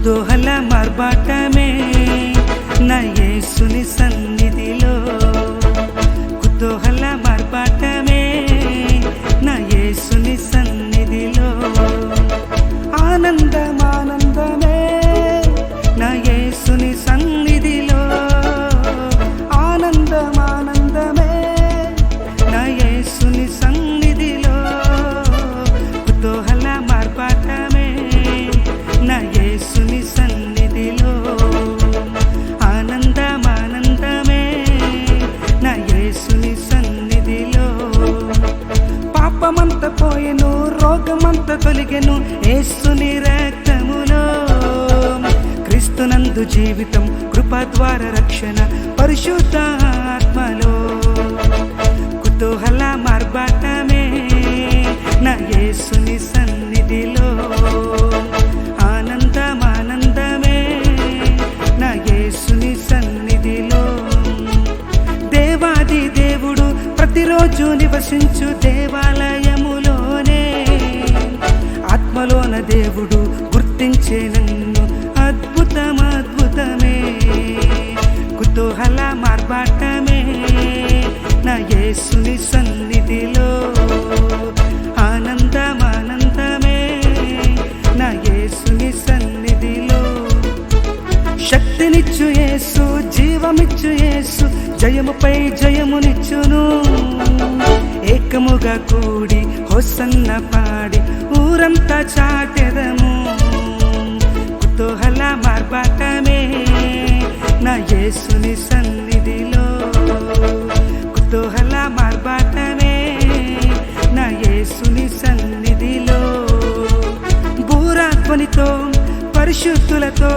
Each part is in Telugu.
కుతూహల మార్బాటమే నా యేసుని సన్నిధిలో, కుతూహల మార్బాటమే నా యేసుని సన్నిధిలో, ఆనందమానందమే నా యేసుని సన్నిధిలో, ఆనందమానందమే నా యేసుని సన్నిధిలో, కుతూహల మార్బాటమే నా యేసుని సన్నిధిలో, ఆనందమానందమే నా యేసుని సన్నిధిలో. పాపమంత పోయెను, రోగమంత తొలగెను యేసుని రక్తములో, క్రీస్తునందు జీవితం, కృప ద్వారా రక్షణ, పరిశుద్ధ ఆత్మలో, కుతూహల మార్బాటమే నా యేసుని సన్నిధిలో, ఆనందమానందమే నా యేసుని సన్నిధిలో. దేవాది దేవుడు ప్రతిరోజు నివసించు దేవాలయములోనే, ఆత్మలోన దేవుడు గుర్తించే నన్ను, అద్భుతమే, కుతూహల మార్బాటమే నా యేసుని సన్నిధిలో, ఆనందమానందమే నా యేసుని సన్నిధిలో. శక్తినిచ్చు యేసు, జీవమిచ్చు యేసు, జయముపై జయమునిచ్చును, ఏకముగా కూడి హోసన్న పాడి ఊరంతా చాటెదము, కుతూహల మార్బాటమే నా యేసుని సన్నిధిలో, కుతూహల మార్బాటమే నా యేసుని సన్నిధిలో. బూరాధ్వనితో పరిశుద్ధులతో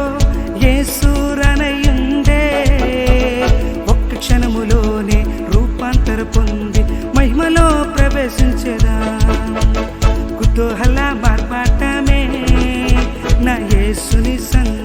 యేసు రనయుండే, ఒక్క క్షణములోనే రూపాంతర పొంది మహిమలో ప్రవేశించెదా, కుతూహల మార్బాటమే నా యేసుని సన్నిధిలో.